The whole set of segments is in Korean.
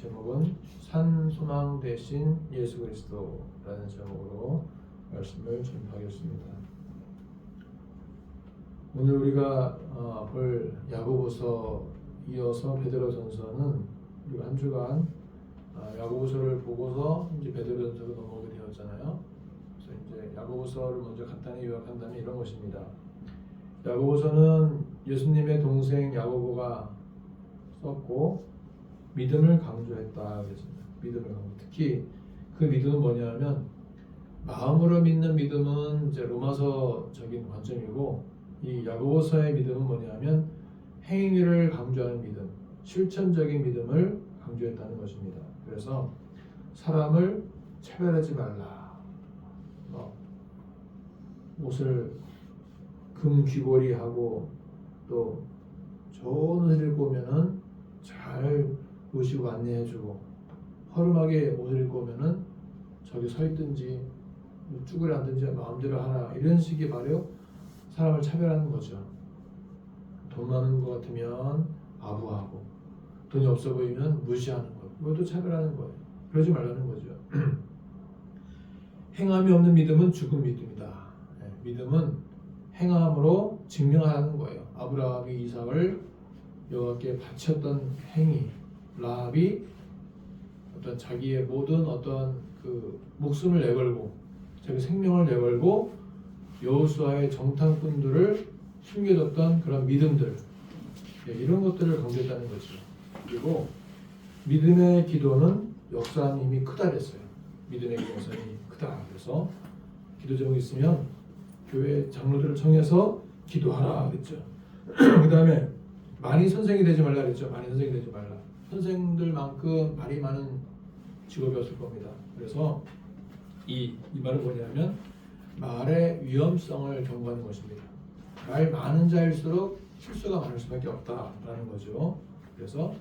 제목은 산 소망 대신 예수 그리스도라는 제목으로 말씀을 전하겠습니다. 오늘 우리가 볼 야고보서 이어서 베드로전서는 우리가 한 주간 야고보서를 보고서 이제 베드로전서로 넘어오게 되었잖아요. 그래서 이제 야고보서를 먼저 간단히 요약한다면 이런 것입니다. 야고보서는 예수님의 동생 야고보가 썼고 믿음을 강조했다 그랬습니다. 믿음을 강조. 특히 그 믿음은 뭐냐면 마음으로 믿는 믿음은 이제 로마서적인 관점이고 이 야고보서의 믿음은 뭐냐면 행위를 강조하는 믿음, 실천적인 믿음을 강조했다는 것입니다. 그래서 사람을 차별하지 말라. 옷을 금 귀걸이하고 또 좋은 옷을 입고 오면은 잘 모시고 안내해주고 허름하게 옷을 입고 오면은 저기 서 있든지 쭈그려 앉든지 마음대로 하라 이런 식의 바로 사람을 차별하는 거죠. 돈 많은 것 같으면 아부하고 돈이 없어 보이면 무시하는 거 이것도 차별하는 거예요. 그러지 말라는 거죠. 행함이 없는 믿음은 죽은 믿음이다. 믿음은 행함으로 증명하는 거예요. 아브라함이 이삭을 여호와께 바쳤던 행위, 라합이 어떤 자기의 모든 어떤 그 목숨을 내걸고 자기 생명을 내걸고 여호수아의 정탐꾼들을 숨겨뒀던 그런 믿음들, 이런 것들을 강조했다는 거죠. 그리고 믿음의 기도는 역사는 이미 크다 그랬어요. 믿음의 기도는 크다. 그래서 기도 제목이 있으면 교회 장로들을 청해서 기도하라 그랬죠. 그 다음에 많이 선생이 되지 말라 그랬죠. 많이 선생이 되지 말라. 선생들만큼 말이 많은 직업이 없을 겁니다. 그래서 이 말은 뭐냐면 말의 위험성을 경고하는 것입니다. 말 많은 자일수록 실수가 많을 수밖에 없다라는 거죠. 그래서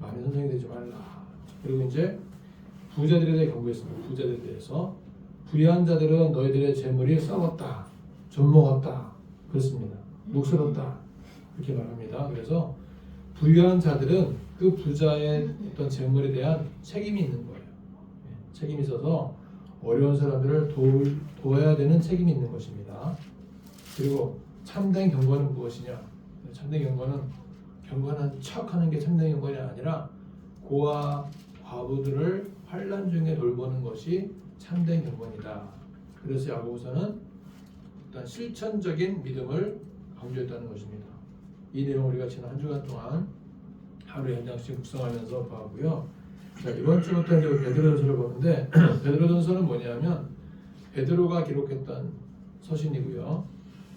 많이 선생이 되지 말라. 그리고 이제 부자들에 대해 경고했습니다. 부자들에 대해서 부유한 자들은 너희들의 재물이 썩었다, 존먹었다 그렇습니다. 녹슬었다 이렇게 말합니다. 그래서 부유한 자들은 그 부자의 어떤 재물에 대한 책임이 있는 거예요. 책임이 있어서 어려운 사람들을 도와야 되는 책임이 있는 것입니다. 그리고 참된 경건은 무엇이냐? 참된 경건은 경건한 척하는 게 참된 경건이 아니라 고아 과부들을 환난 중에 돌보는 것이 참된 경건이다. 그래서 야고보서는 일단 실천적인 믿음을 강조했다는 것입니다. 이 내용 우리가 지난 한 주간 동안 하루에 한 장씩 묵상하면서 보았고요. 자, 이번 주부터 이제 베드로전서를 보는데 베드로전서는 뭐냐면 베드로가 기록했던 서신이고요.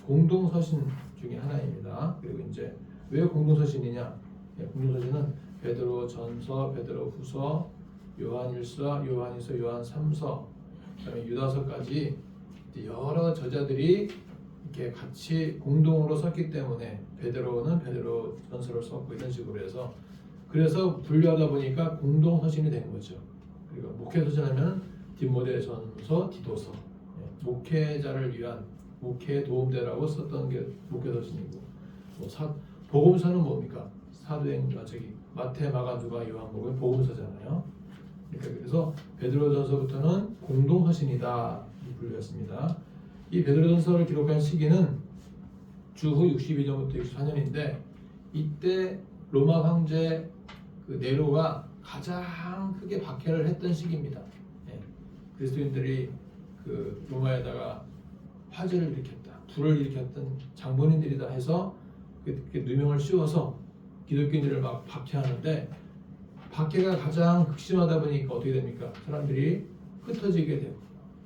공동 서신 중에 하나입니다. 그리고 이제 왜 공동 서신이냐? 공동 서신은 베드로전서, 베드로후서, 요한일서, 요한이서, 요한삼서, 그다음에 유다서까지 여러 저자들이 이렇게 같이 공동으로 썼기 때문에 베드로는 베드로전서를 썼고 이런 식으로 해서 그래서 분류하다 보니까 공동 서신이 된 거죠. 그리고 목회 서신하면 디모데전서, 디도서, 목회자를 위한 목회 도움되라고 썼던 게 목회 서신이고, 복음서는 뭡니까? 사도행전 마태, 마가, 누가, 요한복음 복음서잖아요. 그래서 베드로전서부터는 공동 서신이다 분류했습니다. 이 베드로전서를 기록한 시기는 주후 62년부터 64년인데 이때 로마 황제 그 네로가 가장 크게 박해를 했던 시기입니다. 그리스도인들이 그 로마에다가 화재를 일으켰다, 불을 일으켰던 장본인들이다 해서 그렇게 누명을 씌워서 기독교인들을 막 박해하는데 박해가 가장 극심하다 보니까 어떻게 됩니까? 사람들이 흩어지게 되고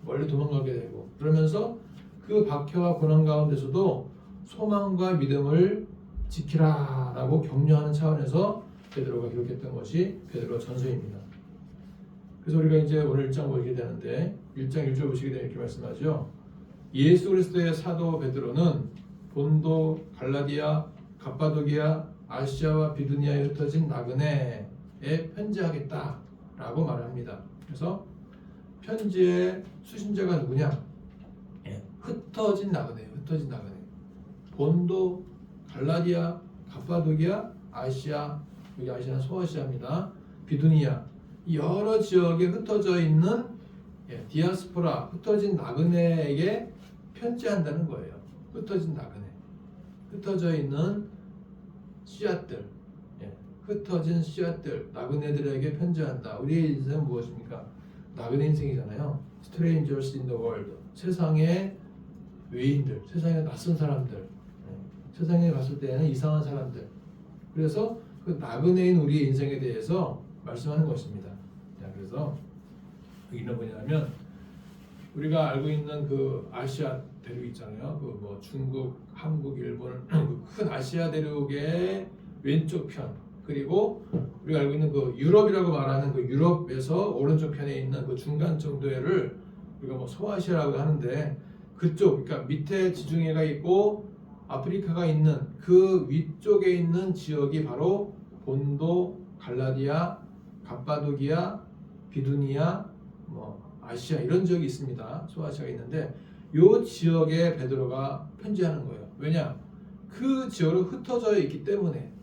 멀리 도망가게 되고 그러면서 그 박해와 고난 가운데서도 소망과 믿음을 지키라라고 격려하는 차원에서 베드로가 기록했던 것이 베드로 전서입니다. 그래서 우리가 이제 오늘 1장 보게 되는데 1장 1절 보시게 되면 이렇게 말씀하죠. 예수 그리스도의 사도 베드로는 본도, 갈라디아, 갑바도기아, 아시아와 비두니아에 흩어진 나그네에 편지하겠다라고 말을 합니다. 그래서 편지의 수신자가 누구냐? 흩어진 나그네예요. 흩어진 나그네. 본도, 갈라디아, 갑바도기아, 아시아, 여기 아시아는 소아시아입니다. 비두니아, 여러 지역에 흩어져 있는 디아스포라, 흩어진 나그네에게 편지한다는 거예요. 흩어진 나그네, 흩어져 있는 씨앗들, 흩어진 씨앗들, 나그네들에게 편지한다. 우리의 인생은 무엇입니까? 나그네 인생이잖아요. Strangers in the world. 세상의 외인들, 세상에 낯선 사람들, 세상에 갔을 때는 이상한 사람들. 그래서 그 나그네인 우리의 인생에 대해서 말씀하는 것입니다. 자, 그래서 여기는 뭐냐면 우리가 알고 있는 그 아시아 대륙 있잖아요. 그 뭐 중국, 한국, 일본 큰 아시아 대륙의 왼쪽 편, 그리고 우리가 알고 있는 그 유럽이라고 말하는 그 유럽에서 오른쪽 편에 있는 그 중간 정도를 우리가 뭐 소아시아라고 하는데, 그쪽, 그러니까 밑에 지중해가 있고 아프리카가 있는 그 위쪽에 있는 지역이 바로 본도, 갈라디아, 갑바도기아, 비두니아, 뭐 아시아 이런 지역이 있습니다. 소아시아가 있는데 이 지역에 베드로가 편지하는 거예요. 왜냐? 그 지역으로 흩어져 있기 때문에,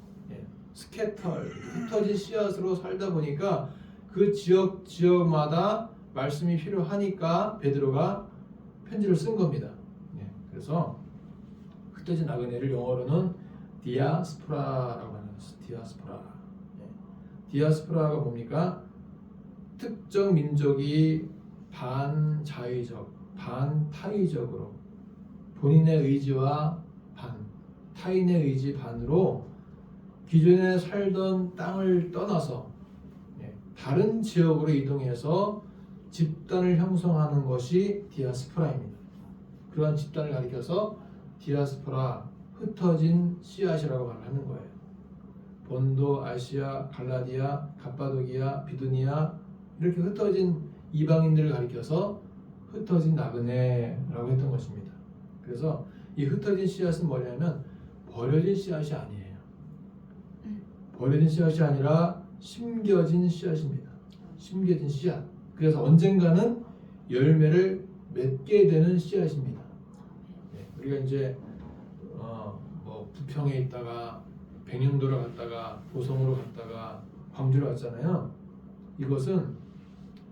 스캐터, 흩어진 씨앗으로 살다 보니까 그 지역마다 말씀이 필요하니까 베드로가 편지를 쓴 겁니다. 그래서 흩어진 나그네를 영어로는 디아스포라라고 하는 것이 디아스포라. 디아스포라가 뭡니까? 특정 민족이 반자의적, 반타의적으로 본인의 의지와 타인의 의지 반으로 기존에 살던 땅을 떠나서 다른 지역으로 이동해서 집단을 형성하는 것이 디아스포라입니다. 그러한 집단을 가리켜서 디아스포라, 흩어진 씨앗이라고 말하는 거예요. 본도, 아시아, 갈라디아, 갑바도기아, 비두니아 이렇게 흩어진 이방인들을 가리켜서 흩어진 나그네라고 했던 것입니다. 그래서 이 흩어진 씨앗은 뭐냐면 버려진 씨앗이 아니에요. 버려진 씨앗이 아니라 심겨진 씨앗입니다. 심겨진 씨앗. 그래서 언젠가는 열매를 맺게 되는 씨앗입니다. 우리가 이제 뭐 부평에 있다가 백령도로 갔다가 보성으로 갔다가 광주로 갔잖아요. 이것은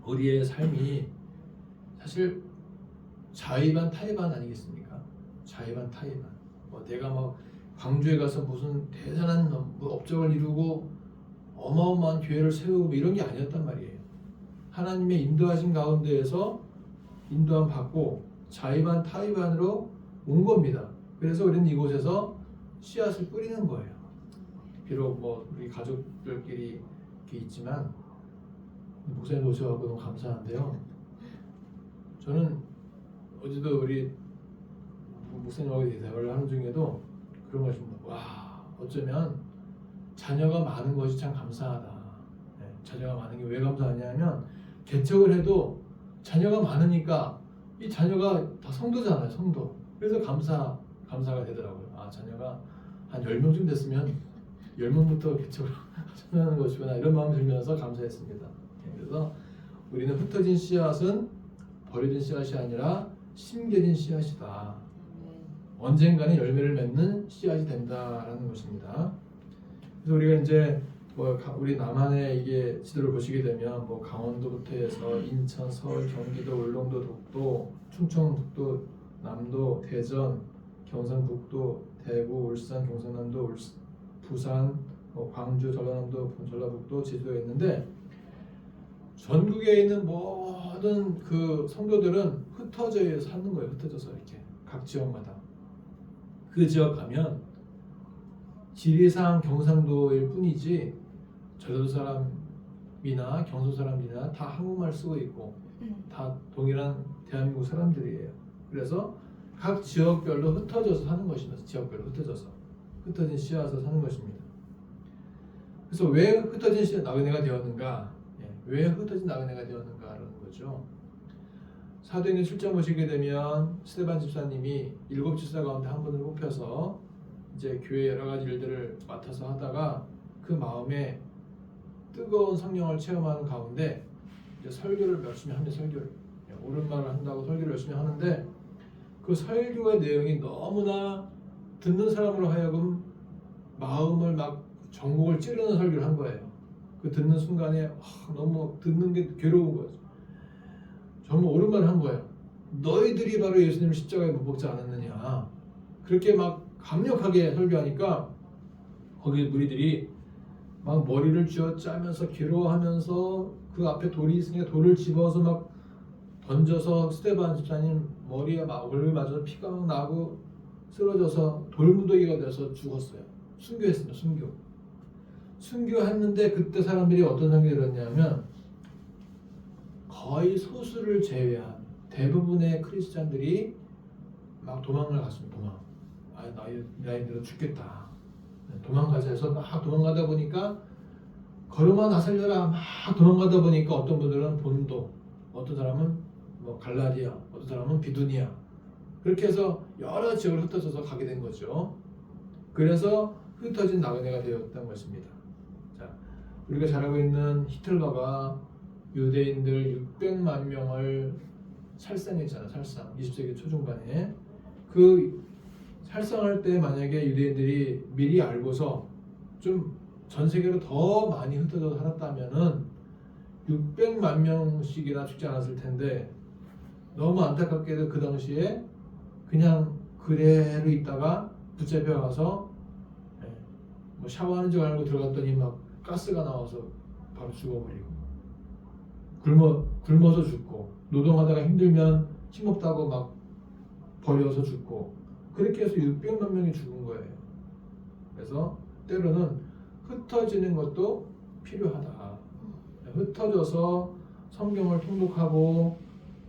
우리의 삶이 사실 자의반 타의반 아니겠습니까? 자의반 타의반. 뭐 내가 막 광주에 가서 무슨 대단한 업적을 이루고 어마어마한 교회를 세우고 이런 게 아니었단 말이에요. 하나님의 인도하신 가운데에서 인도함 받고 자의반 타의반으로 온 겁니다. 그래서 우리는 이곳에서 씨앗을 뿌리는 거예요. 비록 뭐 우리 가족들끼리 이렇게 있지만 목사님 오셔서 너무 감사한데요. 저는 어제도 우리 목사님하고 대화를 하는 중에도 그런 것입니다. 와, 어쩌면 자녀가 많은 것이 참 감사하다. 자녀가 많은 게 왜 감사하냐면 개척을 해도 자녀가 많으니까 이 자녀가 다 성도잖아요, 성도. 그래서 감사가 되더라고요. 아, 자녀가 한 10명쯤 됐으면 10명부터 개척을 하는 것이구나 이런 마음이 들면서 감사했습니다. 그래서 우리는 흩어진 씨앗은 버려진 씨앗이 아니라 심겨진 씨앗이다. 언젠가는 열매를 맺는 씨앗이 된다라는 것입니다. 그래서 우리가 이제 뭐 우리 남한의 이게 지도를 보시게 되면 뭐 강원도부터 해서 인천, 서울, 경기도, 울릉도, 독도, 충청북도, 남도, 대전, 경상북도, 대구, 울산, 경상남도, 부산, 뭐 광주, 전라남도, 전라북도, 제주도가 있는데 전국에 있는 모든 그 성도들은 흩어져 사는 거예요. 흩어져서 이렇게 각 지역마다. 그 지역 가면 지리상 경상도일 뿐이지 전라도 사람이나 경상 사람이나 다 한국말 쓰고 있고 다 동일한 대한민국 사람들이에요. 그래서 각 지역별로 흩어져서 사는 것입니다. 지역별로 흩어져서 흩어진 씨앗으로 사는 것입니다. 그래서 왜 흩어진 씨앗 나그네가 되었는가? 왜 흩어진 나그네가 되었는가라는 거죠. 사도행전 7장 보시게 되면 스데반 집사님이 7 집사 가운데 한 분을 뽑혀서 이제 교회 여러 가지 일들을 맡아서 하다가 그 마음에 뜨거운 성령을 체험하는 가운데 이제 설교를 열심히 합니다. 설교를 옳은 말을 한다고 설교를 열심히 하는데 그 설교의 내용이 너무나 듣는 사람으로 하여금 마음을 막 전곡을 찌르는 설교를 한 거예요. 그 듣는 순간에 너무 듣는 게 괴로운 거죠. 정말 옳은 말 한 거예요. 너희들이 바로 예수님을 십자가에 못 박지 않았느냐. 그렇게 막 강력하게 설교하니까 거기 무리들이 막 머리를 쥐어짜면서 괴로워하면서 그 앞에 돌이 있으니까 돌을 집어서 막 던져서 스데반 집사님 머리에 막 얼굴 맞아서 피가 막 나고 쓰러져서 돌무더기가 돼서 죽었어요. 순교했습니다. 순교했는데 그때 사람들이 어떤 생각이 들었냐면 거의 소수를 제외한 대부분의 크리스찬들이 막 도망을 갔습니다. 나이대로 죽겠다. 도망가자 해서 막 도망가다 보니까 걸음아 나 살려라 막 도망가다 보니까 어떤 분들은 본도, 어떤 사람은 뭐 갈라디아, 어떤 사람은 비두니아 그렇게 해서 여러 지역을 흩어져서 가게 된 거죠. 그래서 흩어진 나그네가 되었던 것입니다. 자, 우리가 잘 알고 있는 히틀러가 유대인들 600만 명을 살상했잖아. 살상 20세기 초중반에 그 살상할 때 만약에 유대인들이 미리 알고서 좀 전 세계로 더 많이 흩어져서 살았다면은 600만 명씩이나 죽지 않았을 텐데 너무 안타깝게도 그 당시에 그냥 그대로 있다가 붙잡혀 가서 뭐 샤워하는 줄 알고 들어갔더니 막 가스가 나와서 바로 죽어버리고 굶어서 죽고 노동하다가 힘들면 힘없다고 막 버려서 죽고 그렇게 해서 600만 명이 죽은 거예요. 그래서 때로는 흩어지는 것도 필요하다. 흩어져서 성경을 통독하고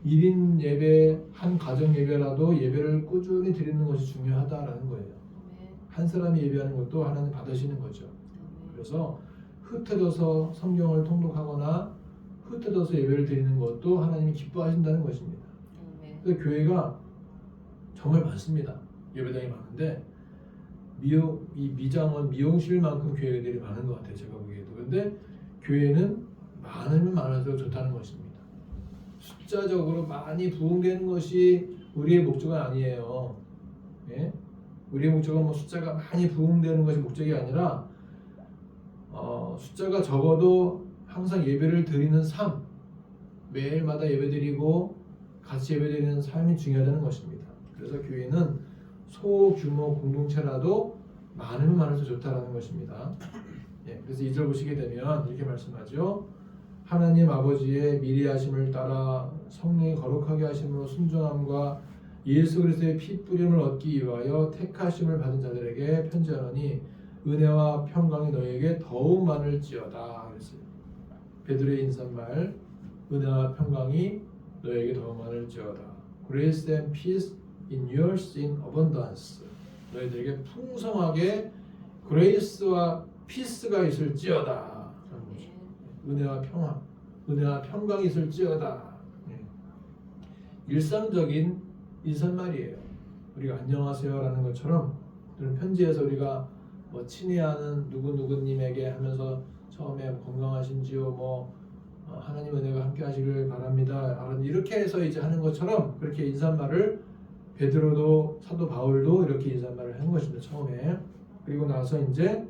1인 예배, 한 가정 예배라도 예배를 꾸준히 드리는 것이 중요하다라는 거예요. 한 사람이 예배하는 것도 하나님 받으시는 거죠. 그래서 흩어져서 성경을 통독하거나 흩어져서 예배를 드리는 것도 하나님이 기뻐하신다는 것입니다. 그래서 교회가 정말 많습니다. 예배당이 많은데 이 미장원 미용실만큼 교회들이 많은 것 같아요. 제가 보기에도. 그런데 교회는 많으면 많아서 좋다는 것입니다. 숫자적으로 많이 부흥되는 것이 우리의 목적은 아니에요. 예? 우리의 목적은 뭐 숫자가 많이 부흥되는 것이 목적이 아니라 숫자가 적어도 항상 예배를 드리는 삶, 매일마다 예배드리고 같이 예배드리는 삶이 중요하다는 것입니다. 그래서 교회는 소규모 공동체라도 많으면 많을수록 좋다라는 것입니다. 예, 그래서 2절 보시게 되면 이렇게 말씀하죠. 하나님 아버지의 미리 하심을 따라 성령이 거룩하게 하심으로 순종함과 예수 그리스도의 피 뿌림을 얻기 위하여 택하심을 받은 자들에게 편지하노니 은혜와 평강이 너희에게 더욱 많을지어다. 그랬어요. 베드로의 인사말 은혜와 평강이 너희에게 더욱 많을지어다. Grace and peace in yours in abundance. 너희들에게 풍성하게 그레이스와 피스가 있을지어다. 은혜와 평화, 은혜와 평강이 있을지어다. 일상적인 인사말이에요. 우리가 안녕하세요라는 것처럼 편지에서 우리가 뭐 친애하는 누구누구님에게 하면서 처음에 건강하신지요, 뭐 하나님 은혜가 함께 하시길 바랍니다. 이렇게 해서 이제 하는 것처럼 그렇게 인사말을 베드로도 사도 바울도 이렇게 인사말을 한 것입니다. 처음에. 그리고 나서 이제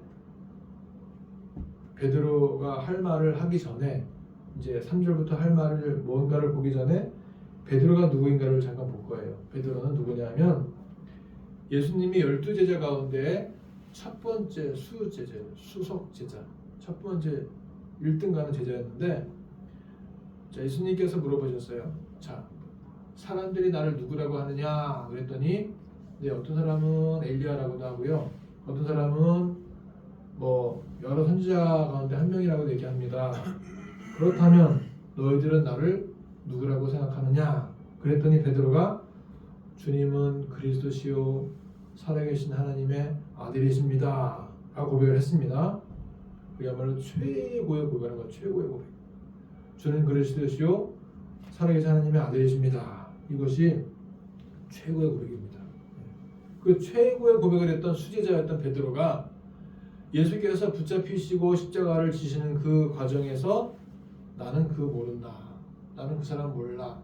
베드로가 할 말을 하기 전에 이제 3절부터 할 말을 뭔가를 보기 전에 베드로가 누구인가를 잠깐 볼 거예요. 베드로는 누구냐면 예수님이 12제자 가운데 첫 번째 수석 제자, 첫 번째 1등 가는 제자였는데 자, 예수님께서 물어보셨어요. 자, 사람들이 나를 누구라고 하느냐 그랬더니 이제 어떤 사람은 엘리야라고도 하고요. 어떤 사람은 뭐 여러 선지자 가운데 한 명이라고 얘기합니다. 그렇다면 너희들은 나를 누구라고 생각하느냐? 그랬더니 베드로가 주님은 그리스도시요 살아계신 하나님의 아들이십니다. 라고 고백을 했습니다. 그야말로 최고의 고백인 것, 최고의 고백. 주는 그리스도시요 살아계신 하나님의 아들이십니다. 이것이 최고의 고백입니다. 그 최고의 고백을 했던 수제자였던 베드로가 예수께서 붙잡히시고 십자가를 지시는 그 과정에서 나는 그 모른다. 나는 그 사람 몰라.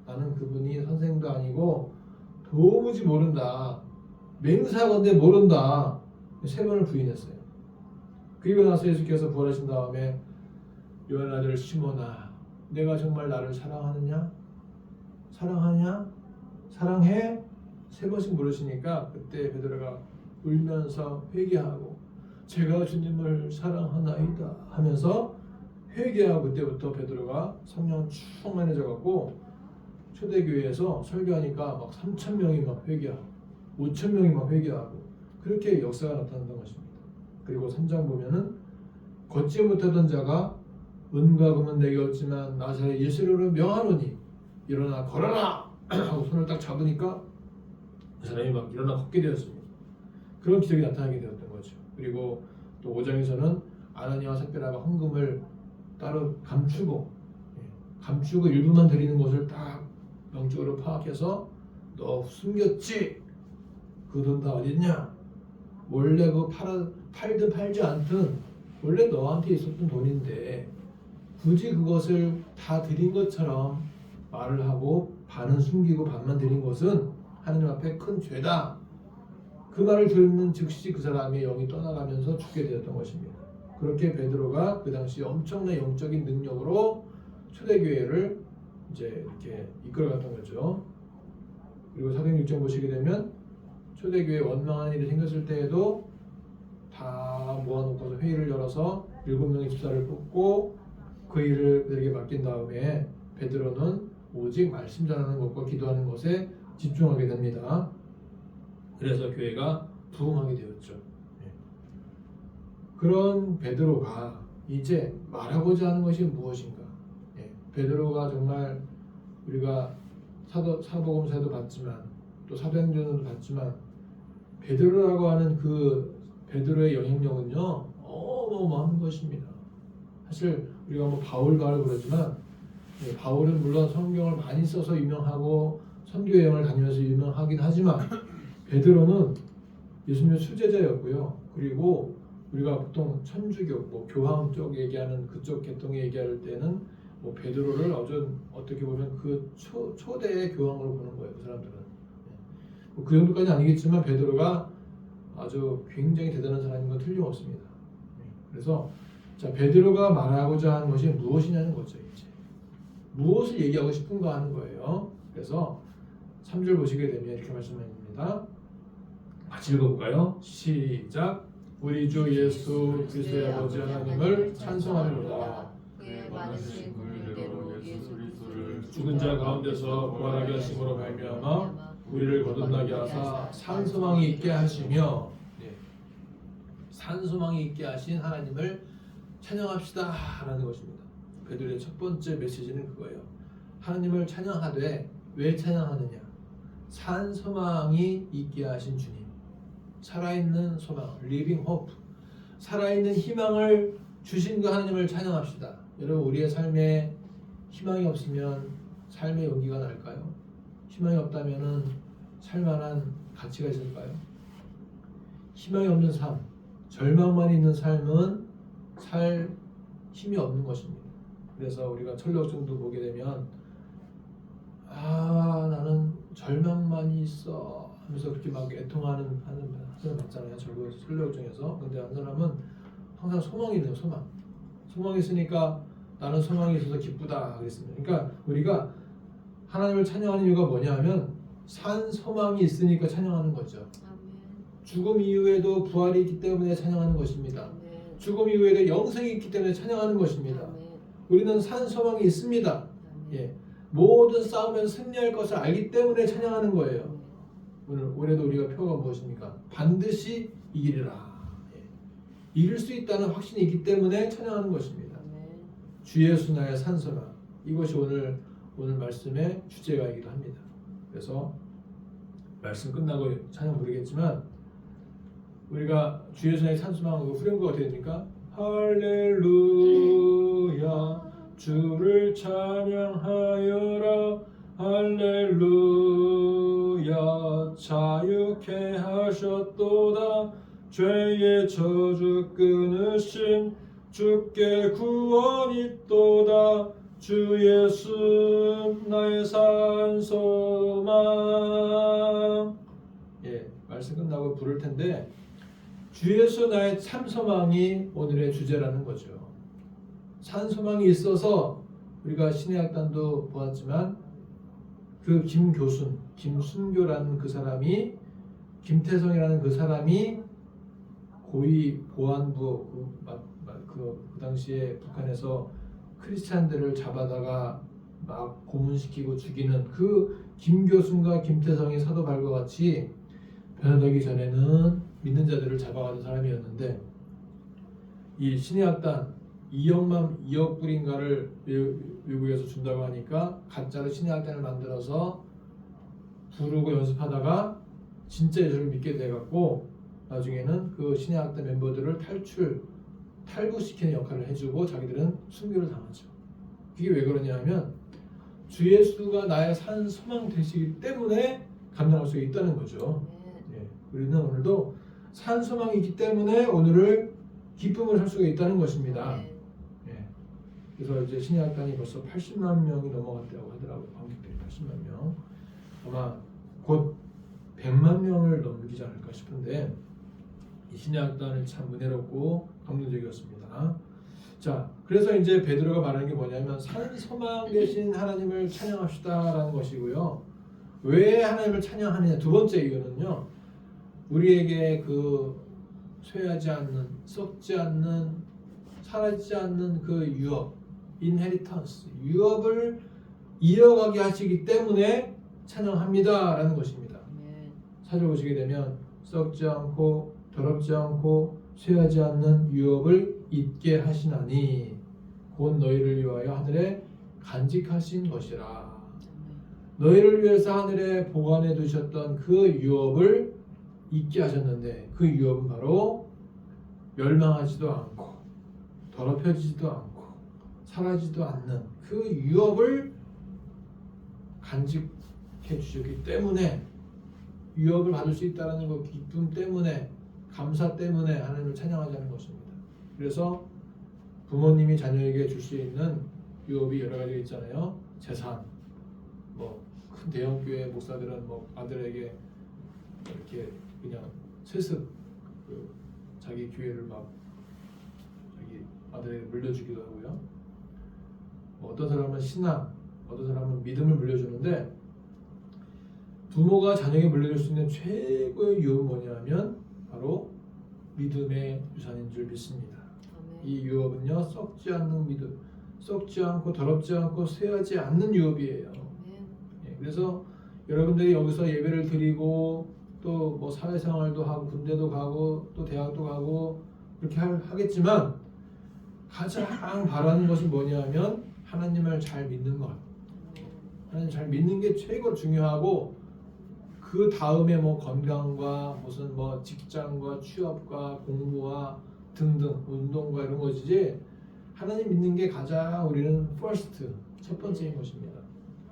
나는 그분이 선생도 아니고 도무지 모른다. 맹세하건대 모른다. 3번을 부인했어요. 그리고 나서 예수께서 부활하신 다음에 요한 아들 시몬아, 내가 정말 나를 사랑하느냐? 사랑하냐? 사랑해? 세 번씩 물으시니까 그때 베드로가 울면서 회개하고 제가 주님을 사랑하나이다 하면서 회개하고 그때부터 베드로가 성령 충만해져 갖고 초대교회에서 설교하니까 막 3,000명이 막 회개하고 5,000명이 막 회개하고 그렇게 역사가 나타난다는 것입니다. 그리고 3장 보면은 걷지 못하던 자가 은과 금은 내게 없지만 나사렛 예수로 명하노니 일어나 걸어라 하고 손을 딱 잡으니까 그 사람이 막 일어나 걷게 되었습니다. 그런 기적이 나타나게 되었던 거죠. 그리고 또 5장에서는 아나니아와 삽비라가 헌금을 따로 감추고 일부만 드리는 것을 딱 영적으로 파악해서 너 숨겼지? 그 돈 다 어딨냐? 원래 그 팔든 팔지 않든 원래 너한테 있었던 돈인데 굳이 그것을 다 드린 것처럼 말을 하고 반은 숨기고 반만 드린 것은 하느님 앞에 큰 죄다. 그 말을 듣는 즉시 그 사람의 영이 떠나가면서 죽게 되었던 것입니다. 그렇게 베드로가 그 당시 엄청난 영적인 능력으로 초대교회를 이제 이렇게 이끌어갔던 거죠. 그리고 사도행 6장 보시게 되면 초대교회 원망한 일이 생겼을 때에도 다 모아놓고서 회의를 열어서 7명의 집사를 뽑고 그 일을 그들에게 맡긴 다음에 베드로는 오직 말씀 전하는 것과 기도하는 것에 집중하게 됩니다. 그래서 교회가 부흥하게 되었죠. 그런 베드로가 이제 말하고자 하는 것이 무엇인가? 베드로가 정말 우리가 사복음서에도 봤지만 또 사도행전에도 봤지만 베드로라고 하는 그 베드로의 영향력은요 어마어마한 것입니다. 사실 우리가 뭐 바울을 그러지만 바울은 물론 성경을 많이 써서 유명하고 선교 여행을 다니면서 유명하긴 하지만 베드로는 예수님의 수제자였고요. 그리고 우리가 보통 천주교, 뭐 교황 쪽 얘기하는 그쪽 계통에 얘기할 때는 뭐 베드로를 어떻게 보면 그 초대의 교황으로 보는 거예요. 그 사람들은. 뭐 그 정도까지는 아니겠지만 베드로가 아주 굉장히 대단한 사람인 건 틀림없습니다. 그래서 자 베드로가 말하고자 하는 것이 무엇이냐는 거죠. 이제 무엇을 얘기하고 싶은가 하는 거예요. 그래서 3절 보시게 되면 이렇게 말씀합니다. 같이 읽어볼까요? 시작. 우리 주 예수 그리스도의 아버지 하나님을 찬송하노라. 그의 많으신 긍휼대로 예수 그리스도를 죽은 자 가운데서 부활하게 하심으로 말미암아 우리를 거듭나게 하사 산 소망이 있게 하시며 산 소망이 있게 하신 하나님을 찬양합시다 라는 것입니다. 베드로의 첫 번째 메시지는 그거예요. 하나님을 찬양하되 왜 찬양하느냐? 산 소망이 있게 하신 주님, 살아있는 소망, living hope, 살아있는 희망을 주신 그 하나님을 찬양합시다. 여러분 우리의 삶에 희망이 없으면 삶의 용기가 날까요? 희망이 없다면은 살만한 가치가 있을까요? 희망이 없는 삶, 절망만 있는 삶은 살 힘이 없는 것입니다. 그래서 우리가 철학정도 보게 되면 나는 절망만이 있어 하면서 그렇게 막 애통하는 사람 맞잖아요. 철학정에서. 근데 한 사람은 항상 소망이 있네요. 소망이 있으니까 나는 소망이 있어서 기쁘다 그랬습니다. 그러니까 우리가 하나님을 찬양하는 이유가 뭐냐 하면 산 소망이 있으니까 찬양하는 거죠. 아멘. 죽음 이후에도 부활이 있기 때문에 찬양하는 것입니다. 아멘. 죽음 이후에도 영생이 있기 때문에 찬양하는 것입니다. 아멘. 우리는 산 소망이 있습니다. 아멘. 모든 싸움에서 승리할 것을 알기 때문에 찬양하는 거예요. 아멘. 올해도 우리가 표가 무엇입니까? 반드시 이기리라. 이길 수 있다는 확신이 있기 때문에 찬양하는 것입니다. 아멘. 주 예수 나의 산 소망. 이것이 오늘 말씀의 주제가이기도 합니다. 그래서 말씀 끝나고 찬양 부르겠지만 우리가 주 예수 나의 산 소망 후렴구가 어떻게 됩니까? 할렐루야 주를 찬양하여라 할렐루야 자유케 하셨도다 죄의 저주 끊으신 주께 구원 있도다 주 예수 나의 산 소망. 말씀 끝나고 부를 텐데 주 예수 나의 참 소망이 오늘의 주제라는 거죠. 산 소망이 있어서 우리가 신의 학단도 보았지만 그 김교순, 김순교라는 그 사람이 김태성이라는 그 사람이 고위 보안부 그 당시에 북한에서 크리스찬들을 잡아다가 막 고문시키고 죽이는 그 김교순과 김태성이 사도발과 같이 변호되기 전에는 믿는 자들을 잡아가는 사람이었는데 이 신의 학단 2억 불인가를 외국에서 준다고 하니까 가짜로 신의 학단을 만들어서 부르고 연습하다가 진짜 예수를 믿게 돼갖고 나중에는 그 신의 학단 멤버들을 탈부시키는 역할을 해주고 자기들은 순교를 당하죠. 그게 왜 그러냐면 주 예수가 나의 산 소망 되시기 때문에 감당할 수 있다는 거죠. 예, 우리는 오늘도 산 소망이 있기 때문에 오늘을 기쁨을 살 수가 있다는 것입니다. 예, 그래서 이제 신의 학단이 벌써 80만 명이 넘어갔다고 하더라고요. 관객들이 80만 명. 아마 곧 100만 명을 넘기지 않을까 싶은데 이 신의 학단은 참 은혜롭고 감동적이었습니다. 자, 그래서 이제 베드로가 말하는 게 뭐냐면 산 소망 되신 하나님을 찬양합시다라는 것이고요. 왜 하나님을 찬양하느냐? 두 번째 이유는요. 우리에게 그 쇠하지 않는, 썩지 않는, 사라지지 않는 그 유업, 인헤리턴스, 유업을 이어가게 하시기 때문에 찬양합니다라는 것입니다. 사절 보시게 되면 썩지 않고 더럽지 않고 쇠하지 않는 유업을 잊게 하시나니 곧 너희를 위하여 하늘에 간직하신 것이라. 너희를 위해서 하늘에 보관해 두셨던 그 유업을 잊게 하셨는데 그 유업은 바로 멸망하지도 않고 더럽혀지지도 않고 사라지지도 않는 그 유업을 간직해 주셨기 때문에 유업을 받을 수 있다는 것 기쁨 때문에 감사 때문에 하나님을 찬양하자는 것입니다. 그래서 부모님이 자녀에게 줄 수 있는 유업이 여러 가지가 있잖아요. 재산, 뭐 큰 대형 교회 목사들은 뭐 아들에게 이렇게 그냥 세습 자기 교회를 막 자기 아들에게 물려주기도 하고요. 뭐 어떤 사람은 신앙, 어떤 사람은 믿음을 물려주는데 부모가 자녀에게 물려줄 수 있는 최고의 유업은 뭐냐면 바로 믿음의 유산인 줄 믿습니다. 이 유업은요 썩지 않는 믿음, 썩지 않고 더럽지 않고 쇠하지 않는 유업이에요. 예, 그래서 여러분들이 여기서 예배를 드리고 또 뭐 사회생활도 하고 군대도 가고 또 대학도 가고 그렇게 하겠지만 가장 바라는 것이 뭐냐면 하나님을 잘 믿는 것. 하나님 잘 믿는 게 최고 중요하고 그 다음에 뭐 건강과 무슨 뭐 직장과 취업과 공부와 등등 운동과 이런 것이지 하나님 믿는 게 가장 우리는 first 첫 번째인 것입니다.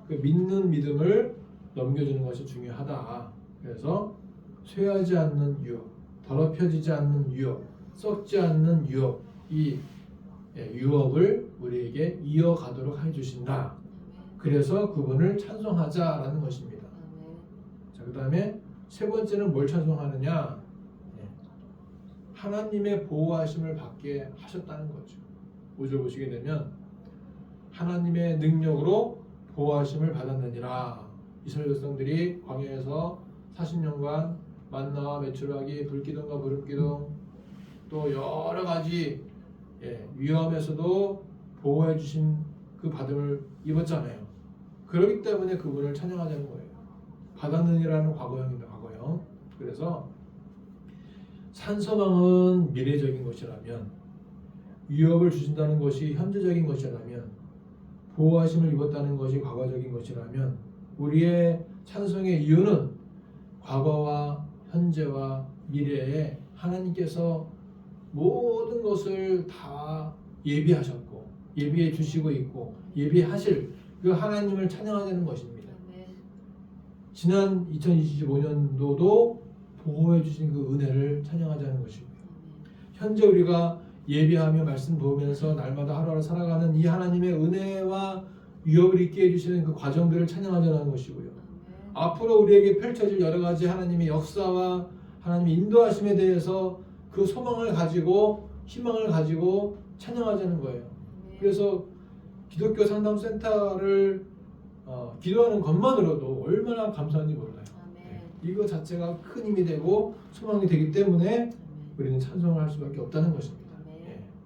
그 믿는 믿음을 넘겨주는 것이 중요하다. 그래서 쇠하지 않는 유업, 더럽혀지지 않는 유업, 썩지 않는 유업 이 유업을 우리에게 이어가도록 해주신다. 그래서 그분을 찬송하자라는 것입니다. 자, 그 다음에 세 번째는 뭘 찬송하느냐? 하나님의 보호하심을 받게 하셨다는 거죠. 5절 보시게 되면 하나님의 능력으로 보호하심을 받았느니라. 이스라엘 백성들이 광야에서 40년간 만나와 메추라기, 불기둥과 구름기둥 또 여러 가지 위험에서도 보호해 주신 그 받음을 입었잖아요. 그렇기 때문에 그분을 찬양하자는 거예요. 받았느니라는 과거형입니다. 과거형. 그래서 산소망은 미래적인 것이라면 위협을 주신다는 것이 현재적인 것이라면 보호하심을 입었다는 것이 과거적인 것이라면 우리의 찬송의 이유는 과거와 현재와 미래에 하나님께서 모든 것을 다 예비하셨고 예비해 주시고 있고 예비하실 그 하나님을 찬양하자는 것입니다. 지난 2025년도도 보호해 주신 그 은혜를 찬양하자는 것이고요. 현재 우리가 예비하며 말씀 보면서 날마다 하루하루 살아가는 이 하나님의 은혜와 위협을 있게 해주시는 그 과정들을 찬양하자는 것이고요. 앞으로 우리에게 펼쳐질 여러 가지 하나님의 역사와 하나님의 인도하심에 대해서 그 소망을 가지고 희망을 가지고 찬양하자는 거예요. 그래서 기독교 상담센터를 기도하는 것만으로도 얼마나 감사한지 몰라요. 이거 자체가 큰 힘이 되고 소망이 되기 때문에 우리는 찬송을 할 수밖에 없다는 것입니다.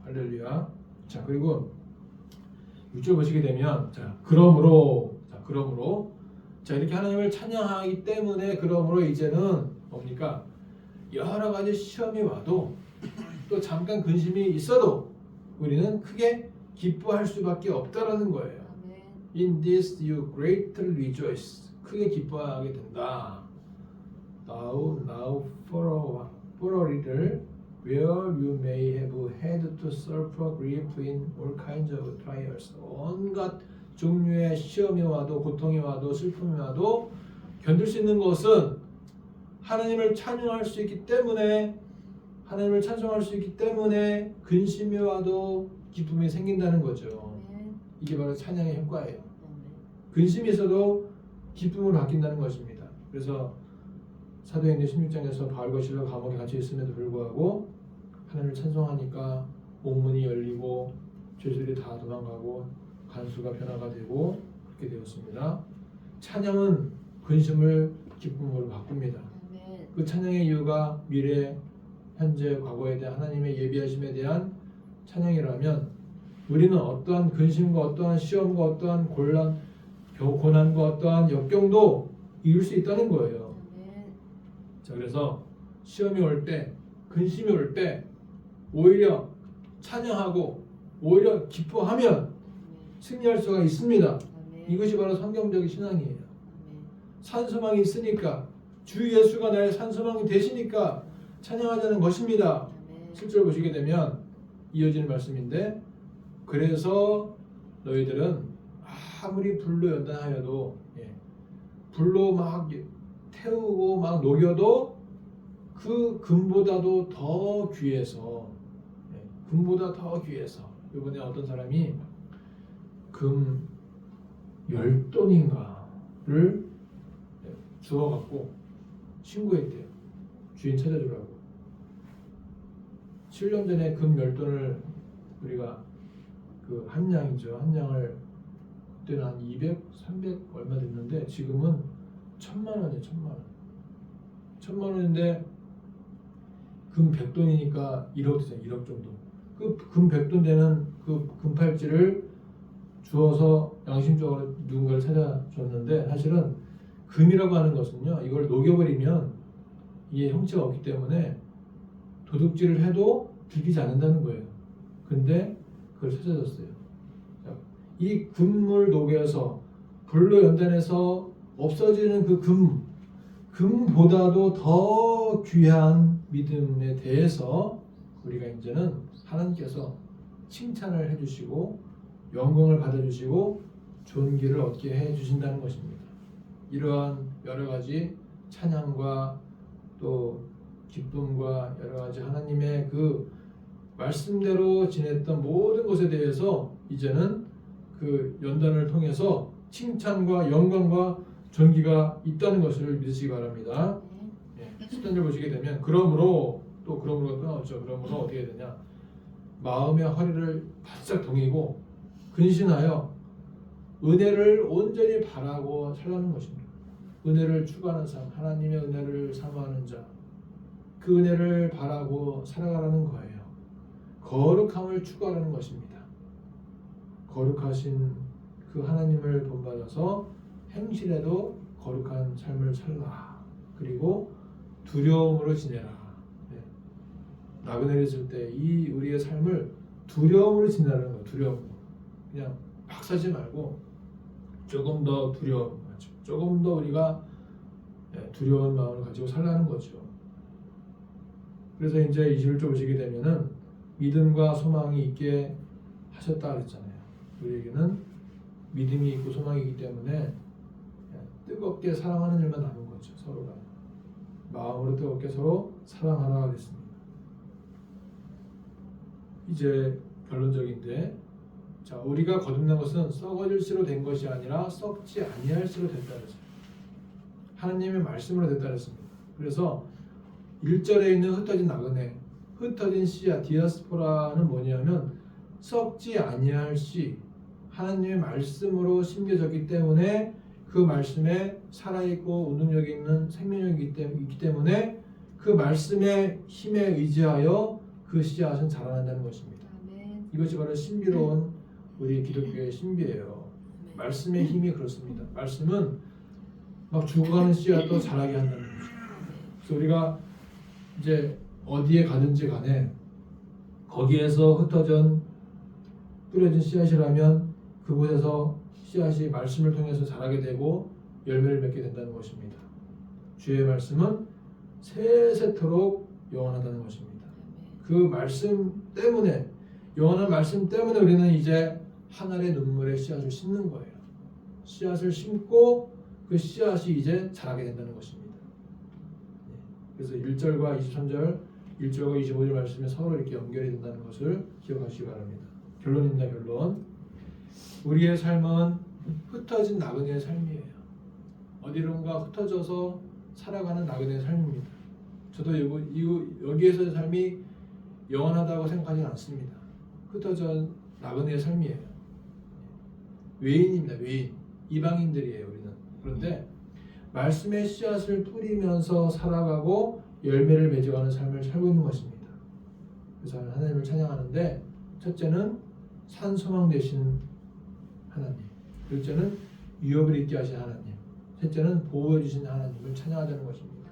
할렐루야. 자, 그리고 6절 보시게 되면 그러므로 자, 이렇게 하나님을 찬양하기 때문에 그러므로 이제는 뭡니까? 여러 가지 시험이 와도 또 잠깐 근심이 있어도 우리는 크게 기뻐할 수밖에 없다라는 거예요. In this you greatly rejoice. 크게 기뻐하게 된다. Now for a little where you may have had to suffer grief in all kinds of trials. 온갖 종류의 시험이 와도 고통이 와도 슬픔이 와도 견딜 수 있는 것은 하나님을 찬양할 수 있기 때문에 하나님을 찬송할 수 있기 때문에 근심이 와도 기쁨이 생긴다는 거죠. 이게 바로 찬양의 효과예요. 근심이 있어도 기쁨으로 바뀐다는 것입니다. 그래서 사도행전 16장에서 바울과 실라 감옥에 갇혀 있음에도 불구하고 하나님을 찬송하니까 옥문이 열리고 죄수들이 다 도망가고 간수가 변화가 되고 그렇게 되었습니다. 찬양은 근심을 기쁨으로 바꿉니다. 그 찬양의 이유가 미래, 현재, 과거에 대한 하나님의 예비하심에 대한 찬양이라면 우리는 어떠한 근심과 어떠한 시험과 어떠한 고난과 어떠한 역경도 이길 수 있다는 거예요. 자, 그래서 시험이 올 때, 근심이 올 때 오히려 찬양하고 오히려 기뻐하면 승리할 수가 있습니다. 이것이 바로 성경적인 신앙이에요. 산소망이 있으니까 주 예수가 나의 산소망이 되시니까 찬양하자는 것입니다. 실제로 보시게 되면 이어지는 말씀인데 그래서 너희들은 아무리 불로 연단하여도 불로 막 태우고 막 녹여도 그 금보다도 더 귀해서 금보다 더 귀해서 이번에 어떤 사람이 금 10돈인가를 주워갖고 신고했대요. 주인 찾아주라고. 7년 전에 금 10돈을 우리가 그 한 양이죠. 한 양을 그때는 한 200, 300 얼마 됐는데 지금은 1000만 원이에요. 1000만 원. 1000만 원인데 금 100돈이니까 1억 되잖아요. 1억 정도. 그 금 100돈 되는 그 금팔찌를 주워서 양심적으로 누군가를 찾아줬는데 사실은 금이라고 하는 것은요. 이걸 녹여버리면 이게 형체가 없기 때문에 도둑질을 해도 들키지 않는다는 거예요. 근데 그걸 찾아줬어요. 이 금을 녹여서 불로 연단해서 없어지는 그 금보다도 더 귀한 믿음에 대해서 우리가 이제는 하나님께서 칭찬을 해주시고 영광을 받아주시고 존귀를 얻게 해주신다는 것입니다. 이러한 여러 가지 찬양과 또 기쁨과 여러 가지 하나님의 그 말씀대로 지냈던 모든 것에 대해서 이제는 그 연단을 통해서 칭찬과 영광과 존귀가 있다는 것을 믿으시기 바랍니다. 10절을 보시게 되면 그러므로 끊어졌죠. 그러므로 어떻게 되냐? 마음의 허리를 바싹 동이고 근신하여 은혜를 온전히 바라고 살라는 것입니다. 은혜를 추구하는 삶, 하나님의 은혜를 사모하는 자, 그 은혜를 바라고 살아가라는 거예요. 거룩함을 추구하라는 것입니다. 거룩하신 그 하나님을 본받아서 행실에도 거룩한 삶을 살라. 그리고 두려움으로 지내라. 나그네를 쓸 때 이 우리의 삶을 두려움으로 지내라는 거예요. 두려움. 그냥 막 사지 말고 조금 더 두려움, 조금 더 우리가 두려운 마음을 가지고 살라는 거죠. 그래서 이제 21절 보시게 되면은 믿음과 소망이 있게 하셨다 그랬잖아요. 우리에게는 믿음이 있고 소망이 있기 때문에 뜨겁게 사랑하는 일만 남은 거죠. 서로가 마음으로 뜨겁게 서로 사랑하라 그랬습니다. 이제 결론적인데, 자, 우리가 거듭난 것은 썩어질 씨로 된 것이 아니라 썩지 아니할 씨로 됐다 그랬어요. 하나님의 말씀으로 됐다 그랬습니다. 그래서 1절에 있는 흩어진 나그네, 흩어진 씨앗, 디아스포라는 뭐냐면 썩지 아니할 씨 하나님의 말씀으로 심겨졌기 때문에 그 말씀에 살아있고 운동력이 있는 생명력이 있기 때문에 그 말씀의 힘에 의지하여 그 씨앗은 자라난다는 것입니다. 아멘. 이것이 바로 신비로운 우리 기독교의 신비예요. 말씀의 힘이 그렇습니다. 말씀은 막 죽어가는 씨앗도 자라게 한다는 거죠. 그래서 우리가 이제 어디에 가든지 간에 거기에서 흩어진 뿌려진 씨앗이라면 그곳에서 씨앗이 말씀을 통해서 자라게 되고 열매를 맺게 된다는 것입니다. 주의 말씀은 세세토록 영원하다는 것입니다. 그 말씀 때문에 영원한 말씀 때문에 우리는 이제 한 알의 눈물에 씨앗을 심는 거예요. 씨앗을 심고 그 씨앗이 이제 자라게 된다는 것입니다. 그래서 1절과 23절, 1절과 25절 말씀에 서로 이렇게 연결이 된다는 것을 기억하시기 바랍니다. 결론입니다. 결론. 우리의 삶은 흩어진 나그네의 삶이에요. 어디론가 흩어져서 살아가는 나그네의 삶입니다. 저도 여기에서의 삶이 영원하다고 생각하지는 않습니다. 흩어진 나그네의 삶이에요. 외인입니다. 외인. 이방인들이에요. 우리는. 그런데 말씀의 씨앗을 뿌리면서 살아가고 열매를 맺어가는 삶을 살고 있는 것입니다. 그래서 하나님을 찬양하는데 첫째는 산소망 되신 하나님, 둘째는 유업을 있게 하신 하나님, 셋째는 보호해 주신 하나님을 찬양하자는 것입니다.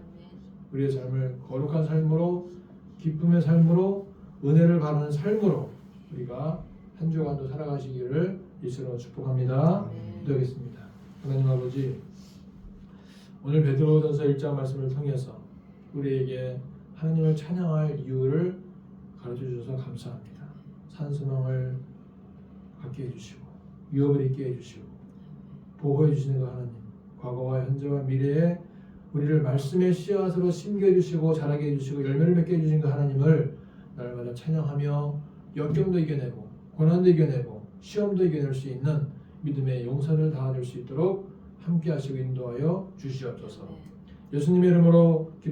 우리의 삶을 거룩한 삶으로, 기쁨의 삶으로, 은혜를 바라는 삶으로 우리가 한 주간도 살아가시기를 예수로 축복합니다. 기도하겠습니다. 하나님 아버지, 오늘 베드로전서 1장 말씀을 통해서 우리에게 하나님을 찬양할 이유를 가르쳐 주셔서 감사합니다. 산소망을 갖게 해주시고 유업을 있게 해주시고 보호해 주시는 그 하나님, 과거와 현재와 미래에 우리를 말씀의 씨앗으로 심겨주시고 자라게 해주시고 열매를 맺게 해주신 그 하나님을 날마다 찬양하며 역경도 이겨내고 고난도 이겨내고 시험도 이겨낼 수 있는 믿음의 용선을 다하실 수 있도록 함께 하시고 인도하여 주시옵소서. 예수님의 이름으로 기도